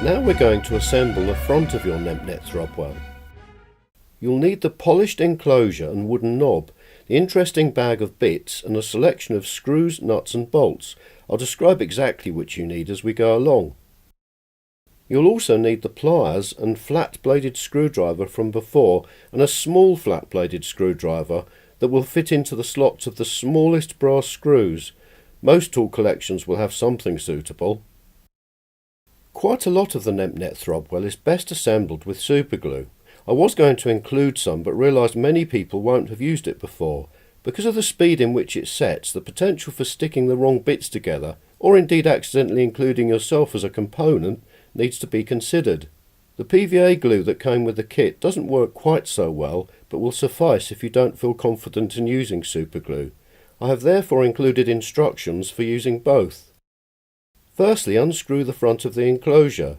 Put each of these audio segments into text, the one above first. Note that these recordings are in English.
Now we're going to assemble the front of your Nempnett Thrubwell. You'll need the polished enclosure and wooden knob, the interesting bag of bits and a selection of screws, nuts and bolts. I'll describe exactly which you need as we go along. You'll also need the pliers and flat-bladed screwdriver from before and a small flat-bladed screwdriver that will fit into the slots of the smallest brass screws. Most tool collections will have something suitable. Quite a lot of the Nempnett Thrubwell is best assembled with superglue. I was going to include some but realised many people won't have used it before. Because of the speed in which it sets, the potential for sticking the wrong bits together, or indeed accidentally including yourself as a component, needs to be considered. The PVA glue that came with the kit doesn't work quite so well, but will suffice if you don't feel confident in using superglue. I have therefore included instructions for using both. Firstly, unscrew the front of the enclosure.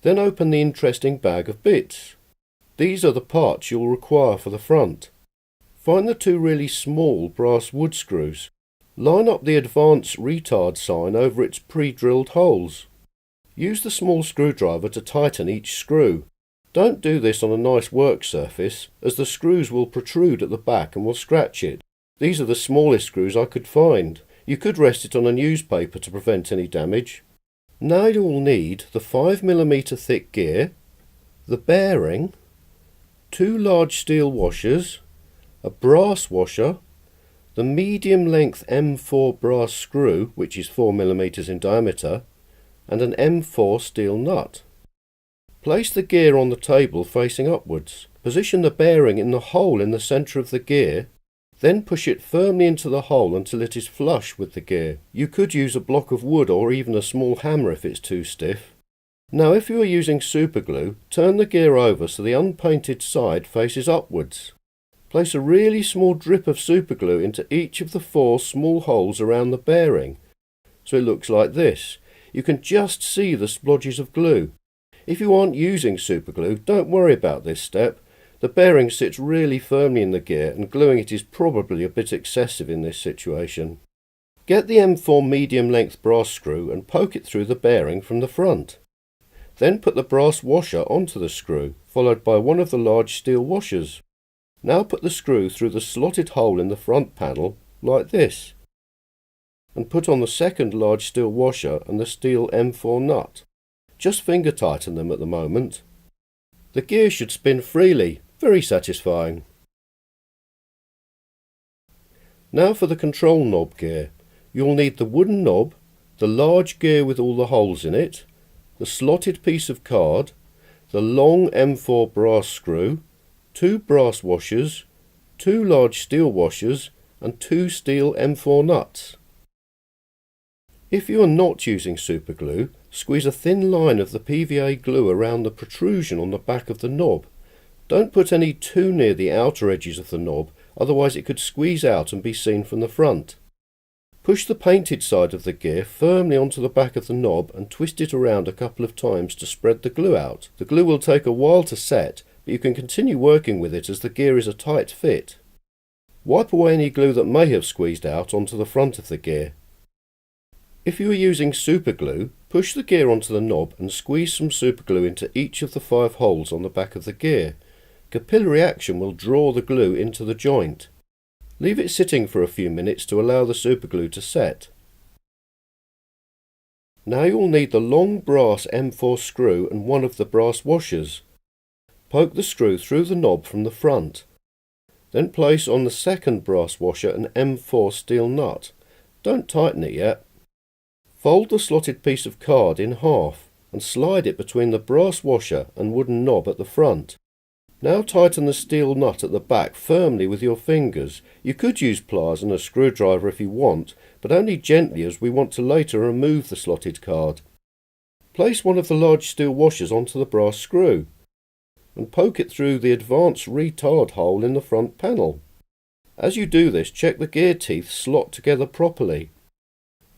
Then open the interesting bag of bits. These are the parts you'll require for the front. Find the two really small brass wood screws. Line up the advance retard sign over its pre-drilled holes. Use the small screwdriver to tighten each screw. Don't do this on a nice work surface, as the screws will protrude at the back and will scratch it. These are the smallest screws I could find. You could rest it on a newspaper to prevent any damage. Now you'll need the 5mm thick gear, the bearing, 2 large steel washers, a brass washer, the medium length M4 brass screw, which is 4mm in diameter, and an M4 steel nut. Place the gear on the table facing upwards. Position the bearing in the hole in the centre of the gear. Then push it firmly into the hole until it is flush with the gear. You could use a block of wood or even a small hammer if it's too stiff. Now if you are using superglue, turn the gear over so the unpainted side faces upwards. Place a really small drip of superglue into each of the 4 small holes around the bearing, so it looks like this. You can just see the splodges of glue. If you aren't using superglue, don't worry about this step. The bearing sits really firmly in the gear and gluing it is probably a bit excessive in this situation. Get the M4 medium length brass screw and poke it through the bearing from the front. Then put the brass washer onto the screw, followed by one of the large steel washers. Now put the screw through the slotted hole in the front panel, like this, and put on the second large steel washer and the steel M4 nut. Just finger tighten them at the moment. The gear should spin freely. Very satisfying. Now for the control knob gear. You'll need the wooden knob, the large gear with all the holes in it, the slotted piece of card, the long M4 brass screw, 2 brass washers, 2 large steel washers and 2 steel M4 nuts. If you are not using superglue, squeeze a thin line of the PVA glue around the protrusion on the back of the knob. Don't put any too near the outer edges of the knob, otherwise it could squeeze out and be seen from the front. Push the painted side of the gear firmly onto the back of the knob and twist it around a couple of times to spread the glue out. The glue will take a while to set, but you can continue working with it as the gear is a tight fit. Wipe away any glue that may have squeezed out onto the front of the gear. If you are using superglue, push the gear onto the knob and squeeze some superglue into each of the 5 holes on the back of the gear. Capillary action will draw the glue into the joint. Leave it sitting for a few minutes to allow the superglue to set. Now you will need the long brass M4 screw and one of the brass washers. Poke the screw through the knob from the front. Then place on the second brass washer an M4 steel nut. Don't tighten it yet. Fold the slotted piece of card in half and slide it between the brass washer and wooden knob at the front. Now tighten the steel nut at the back firmly with your fingers. You could use pliers and a screwdriver if you want, but only gently as we want to later remove the slotted card. Place one of the large steel washers onto the brass screw and poke it through the advance retard hole in the front panel. As you do this, check the gear teeth slot together properly.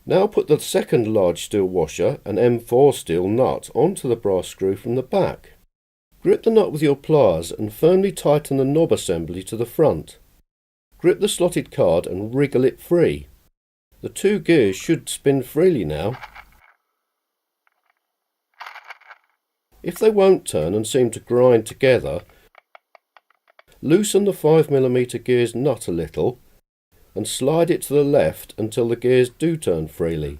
Now put the second large steel washer and M4 steel nut onto the brass screw from the back. Grip the nut with your pliers and firmly tighten the knob assembly to the front. Grip the slotted card and wriggle it free. The 2 gears should spin freely now. If they won't turn and seem to grind together, loosen the 5mm gear's nut a little and slide it to the left until the gears do turn freely.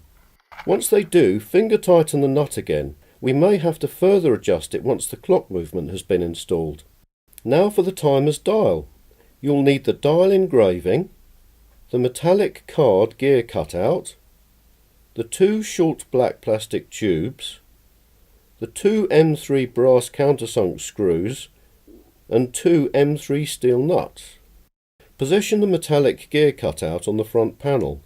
Once they do, finger tighten the nut again. We may have to further adjust it once the clock movement has been installed. Now for the timer's dial. You'll need the dial engraving, the metallic card gear cutout, the 2 short black plastic tubes, the 2 M3 brass countersunk screws and 2 M3 steel nuts. Position the metallic gear cutout on the front panel.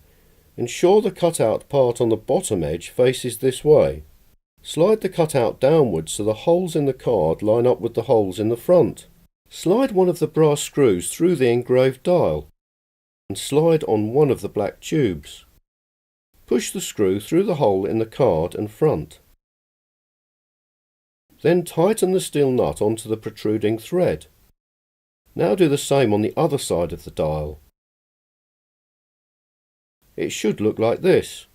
Ensure the cutout part on the bottom edge faces this way. Slide the cutout downwards so the holes in the card line up with the holes in the front. Slide one of the brass screws through the engraved dial and slide on one of the black tubes. Push the screw through the hole in the card and front. Then tighten the steel nut onto the protruding thread. Now do the same on the other side of the dial. It should look like this.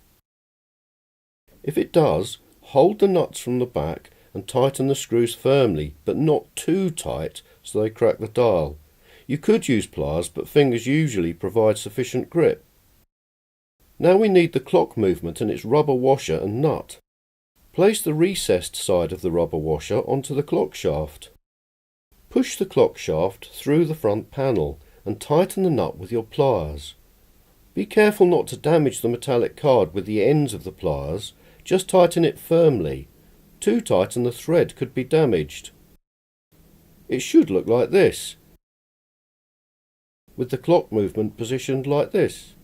If it does, hold the nuts from the back and tighten the screws firmly, but not too tight so they crack the dial. You could use pliers, but fingers usually provide sufficient grip. Now we need the clock movement and its rubber washer and nut. Place the recessed side of the rubber washer onto the clock shaft. Push the clock shaft through the front panel and tighten the nut with your pliers. Be careful not to damage the metallic card with the ends of the pliers, just tighten it firmly. Too tight and the thread could be damaged. It should look like this, with the clock movement positioned like this.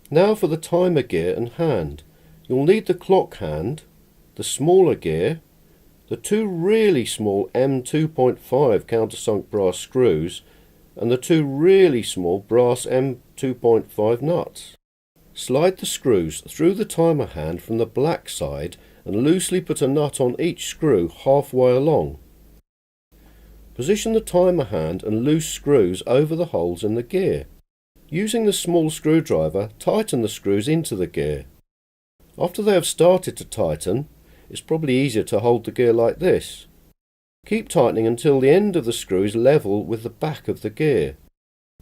Now for the timer gear and hand. You'll need the clock hand, the smaller gear, the 2 really small M2.5 countersunk brass screws and the 2 really small brass M2.5 nuts. Slide the screws through the timer hand from the black side and loosely put a nut on each screw halfway along. Position the timer hand and loose screws over the holes in the gear. Using the small screwdriver, tighten the screws into the gear. After they have started to tighten, it's probably easier to hold the gear like this. Keep tightening until the end of the screw is level with the back of the gear.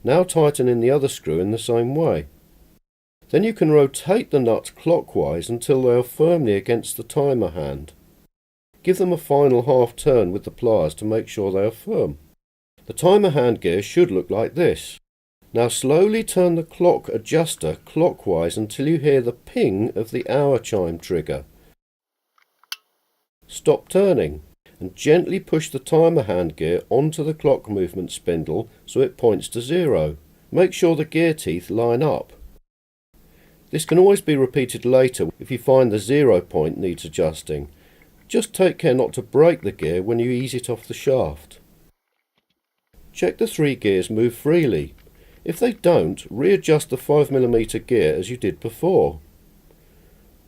Now tighten in the other screw in the same way. Then you can rotate the nuts clockwise until they are firmly against the timer hand. Give them a final half turn with the pliers to make sure they are firm. The timer hand gear should look like this. Now slowly turn the clock adjuster clockwise until you hear the ping of the hour chime trigger. Stop turning and gently push the timer hand gear onto the clock movement spindle so it points to 0. Make sure the gear teeth line up. This can always be repeated later if you find the 0 point needs adjusting. Just take care not to break the gear when you ease it off the shaft. Check the 3 gears move freely. If they don't, readjust the 5mm gear as you did before.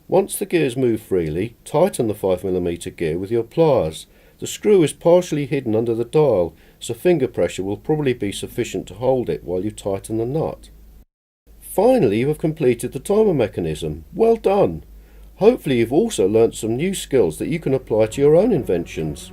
Once the gears move freely, tighten the 5mm gear with your pliers. The screw is partially hidden under the dial, so finger pressure will probably be sufficient to hold it while you tighten the nut. Finally, you have completed the timer mechanism. Well done! Hopefully you've also learnt some new skills that you can apply to your own inventions.